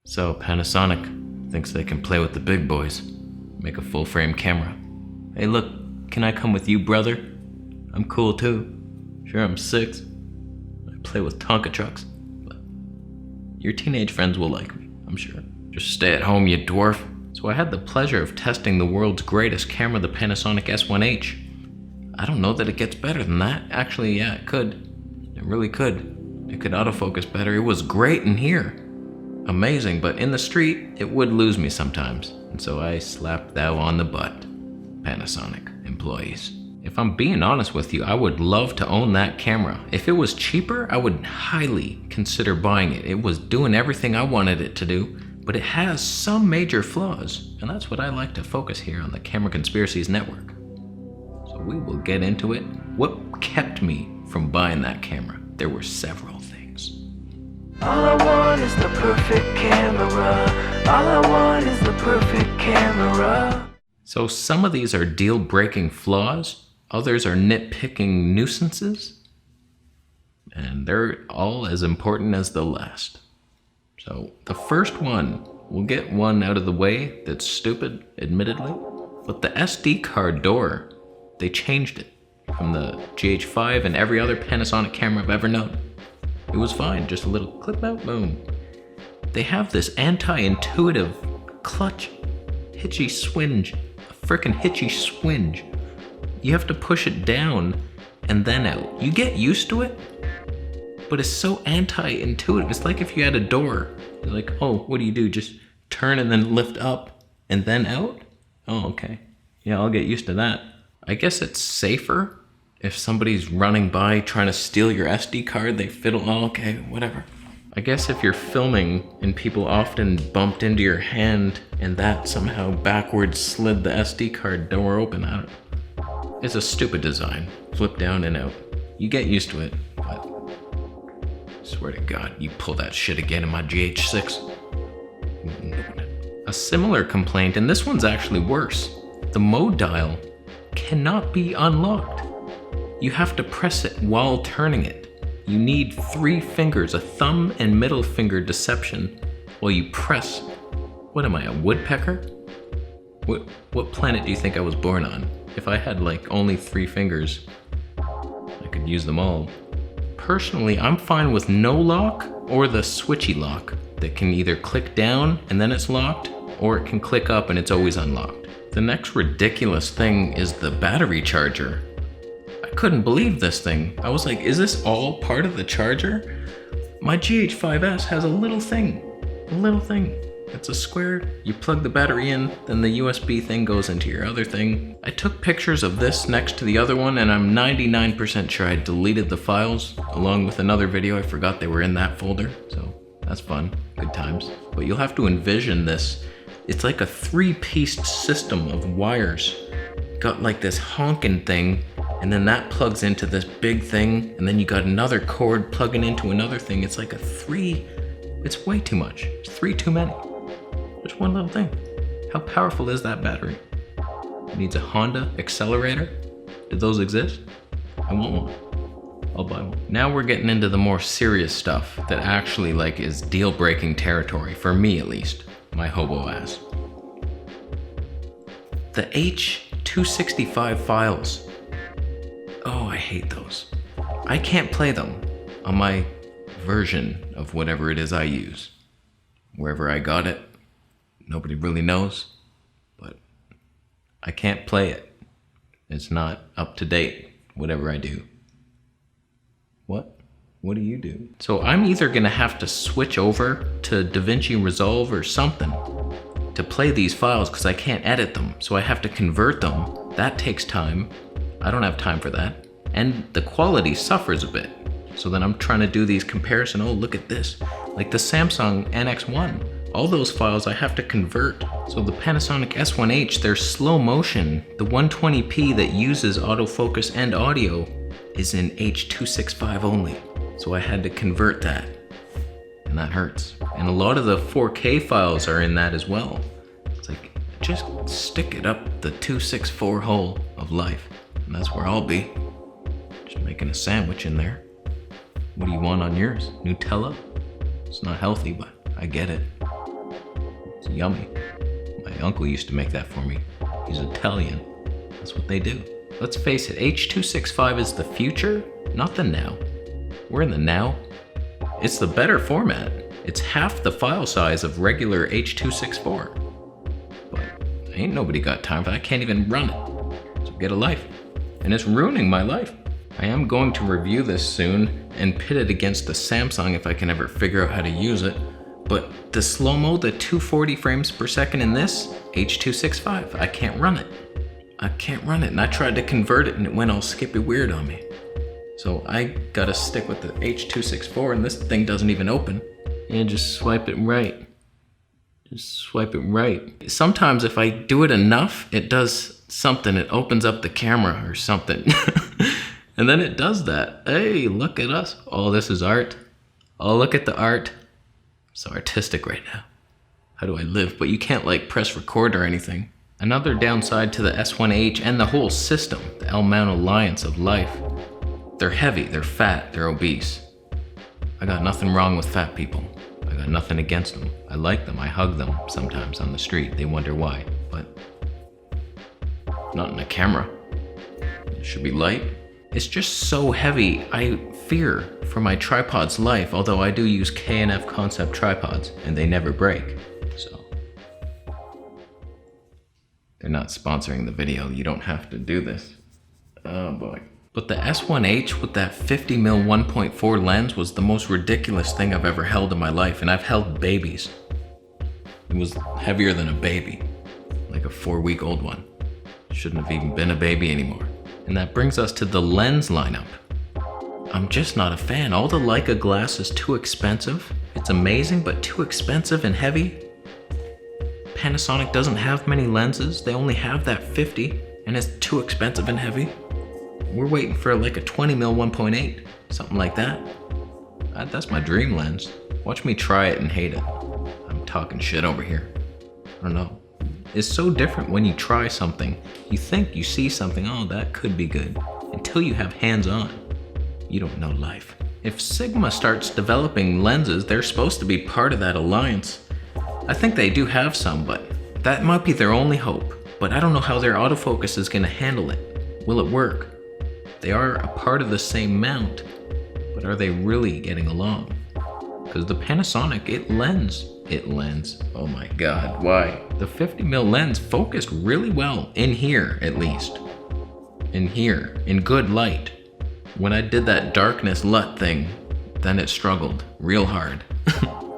So Panasonic thinks they can play with the big boys, make a full frame camera. Hey look, can I come with you, brother? I'm cool too. Sure, I'm 6. I play with Tonka trucks, but your teenage friends will like me, I'm sure. Just stay at home, you dwarf. So I had the pleasure of testing the world's greatest camera, the Panasonic S1H. I don't know that it gets better than that. Actually, yeah, it could. It really could. It could autofocus better. It was great in here. Amazing, but in the street, it would lose me sometimes. And so I slapped thou on the butt. Panasonic employees. If I'm being honest with you, I would love to own that camera. If it was cheaper, I would highly consider buying it. It was doing everything I wanted it to do, but it has some major flaws, and that's what I like to focus here on the Camera Conspiracies Network. So we will get into it. What kept me from buying that camera? There were several things. All I want is the perfect camera. All I want is the perfect camera. So some of these are deal-breaking flaws, others are nitpicking nuisances, and they're all as important as the last. So the first one, we'll get one out of the way that's stupid, admittedly, but the SD card door, they changed it from the GH5 and every other Panasonic camera I've ever known. It was fine, just a little clip out, boom. They have this anti-intuitive clutch, hitchy swinge, a frickin' hitchy swinge. You have to push it down and then out. You get used to it, but it's so anti-intuitive. It's like if you had a door. You're like, oh, what do? Just turn and then lift up and then out? Oh, okay. Yeah, I'll get used to that. I guess it's safer if somebody's running by trying to steal your SD card, they fiddle, oh, okay, whatever. I guess if you're filming and people often bumped into your hand and that somehow backwards slid the SD card door open, I don't know. It's a stupid design. Flip down and out. You get used to it, but swear to God, you pull that shit again in my GH6. A similar complaint, and this one's actually worse. The mode dial cannot be unlocked. You have to press it while turning it. You need 3 fingers, a thumb and middle finger deception, while you press. What am I, a woodpecker? What planet do you think I was born on? If I had like only 3 fingers, I could use them all. Personally, I'm fine with no lock or the switchy lock that can either click down and then it's locked, or it can click up and it's always unlocked. The next ridiculous thing is the battery charger. I couldn't believe this thing. I was like, is this all part of the charger? My GH5S has a little thing. It's a square, you plug the battery in, then the USB thing goes into your other thing. I took pictures of this next to the other one, and I'm 99% sure I deleted the files, along with another video. I forgot they were in that folder, so that's fun, good times. But you'll have to envision this. It's like a 3-piece system of wires. Got like this honking thing, and then that plugs into this big thing, and then you got another cord plugging into another thing. It's like a 3, it's way too much. It's 3 too many. Just one little thing. How powerful is that battery? It needs a Honda accelerator? Do those exist? I want one. I'll buy one. Now we're getting into the more serious stuff that actually like is deal-breaking territory, for me at least, my hobo ass. The H.265 files. Oh, I hate those. I can't play them on my version of whatever it is I use. Wherever I got it, nobody really knows, but I can't play it. It's not up to date, whatever I do. What? What do you do? So I'm either gonna have to switch over to DaVinci Resolve or something to play these files because I can't edit them, so I have to convert them. That takes time. I don't have time for that. And the quality suffers a bit. So then I'm trying to do these comparison. Oh, look at this. Like the Samsung NX1. All those files I have to convert. So the Panasonic S1H, their slow motion, the 120p that uses autofocus and audio is in H.265 only. So I had to convert that. And that hurts. And a lot of the 4K files are in that as well. It's like, just stick it up the 264 hole of life. And that's where I'll be. Just making a sandwich in there. What do you want on yours? Nutella? It's not healthy, but I get it. It's yummy. My uncle used to make that for me. He's Italian. That's what they do. Let's face it, H.265 is the future, not the now. We're in the now. It's the better format. It's half the file size of regular H.264. But ain't nobody got time for that. I can't even run it. So get a life. And it's ruining my life. I am going to review this soon and pit it against the Samsung if I can ever figure out how to use it. But the slow-mo, the 240 frames per second in this, H.265, I can't run it. I can't run it, and I tried to convert it and it went all skippy weird on me. So I gotta stick with the H.264, and this thing doesn't even open. And just swipe it right. Just swipe it right. Sometimes if I do it enough, it does something. It opens up the camera or something. And then it does that. Hey, look at us. Oh, this is art. Oh, look at the art. So artistic right now. How do I live? But you can't like press record or anything. Another downside to the S1H and the whole system, the L-mount alliance of life. They're heavy, they're fat, they're obese. I got nothing wrong with fat people. I got nothing against them. I like them, I hug them sometimes on the street. They wonder why, but not in a camera. It should be light. It's just so heavy, I fear for my tripod's life, although I do use K&F Concept tripods, and they never break, so. They're not sponsoring the video, you don't have to do this. Oh boy. But the S1H with that 50mm 1.4 lens was the most ridiculous thing I've ever held in my life, and I've held babies. It was heavier than a baby, like a 4-week-old one. Shouldn't have even been a baby anymore. And that brings us to the lens lineup. I'm just not a fan. All the Leica glass is too expensive. It's amazing, but too expensive and heavy. Panasonic doesn't have many lenses. They only have that 50, and it's too expensive and heavy. We're waiting for like a 20mm 1.8, something like that. That's my dream lens. Watch me try it and hate it. I'm talking shit over here. I don't know. It's so different when you try something. You think you see something, oh, that could be good. Until you have hands-on. You don't know life. If Sigma starts developing lenses, they're supposed to be part of that alliance. I think they do have some, but that might be their only hope. But I don't know how their autofocus is gonna handle it. Will it work? They are a part of the same mount, but are they really getting along? Because the Panasonic, it lens, oh my god, why? The 50mm lens focused really well, in here at least. In here, in good light. When I did that darkness LUT thing, then it struggled real hard.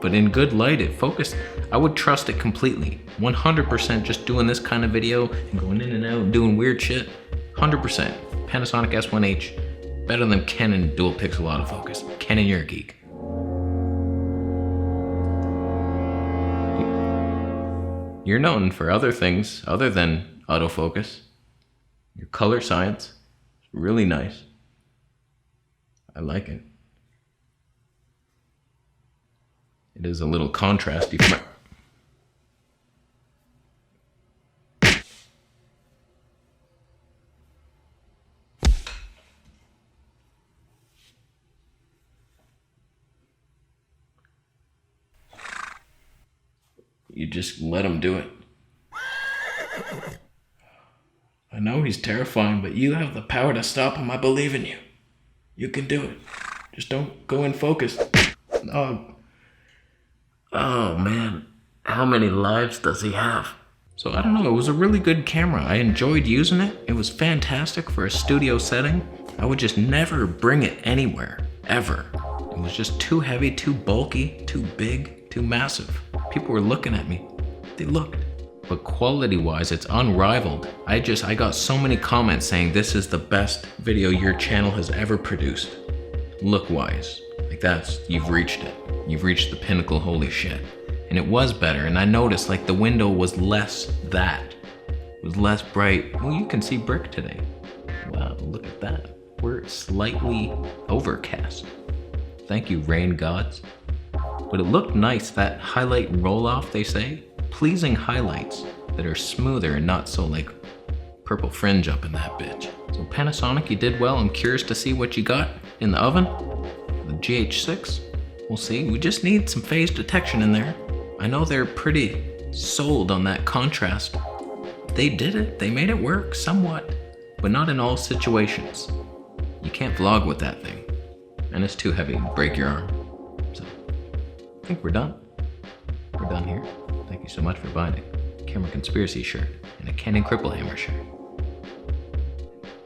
But in good light, it focused. I would trust it completely. 100% just doing this kind of video and going in and out and doing weird shit. 100%. Panasonic S1H, better than Canon dual pixel autofocus. Canon, you're a geek. You're known for other things other than autofocus. Your color science is really nice. I like it. It is a little contrasty for my... You just let him do it. I know he's terrifying, but you have the power to stop him. I believe in you. You can do it. Just don't go in focus. Oh man, how many lives does he have? So I don't know, it was a really good camera. I enjoyed using it. It was fantastic for a studio setting. I would just never bring it anywhere, ever. It was just too heavy, too bulky, too big, too massive. People were looking at me. They looked. But quality-wise, it's unrivaled. I got so many comments saying this is the best video your channel has ever produced. Look-wise. Like you've reached it. You've reached the pinnacle, holy shit. And it was better, and I noticed like the window was less that. It was less bright. Well, you can see brick today. Wow, look at that. We're slightly overcast. Thank you, rain gods. But it looked nice, that highlight roll-off, they say. Pleasing highlights that are smoother and not so like purple fringe up in that bitch. So Panasonic, you did well. I'm curious to see what you got in the oven. The GH6, we'll see. We just need some phase detection in there. I know they're pretty sold on that contrast. They did it. They made it work somewhat, but not in all situations. You can't vlog with that thing, and it's too heavy to break your arm. So, I think we're done. We're done here. Thank you so much for buying a Camera Conspiracy shirt and a Canon Cripple Hammer shirt.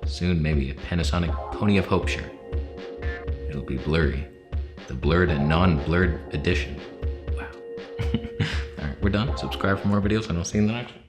Soon, maybe a Panasonic Pony of Hope shirt. It'll be blurry. The blurred and non-blurred edition. Wow. Alright, we're done. Subscribe for more videos, and I'll see you in the next one.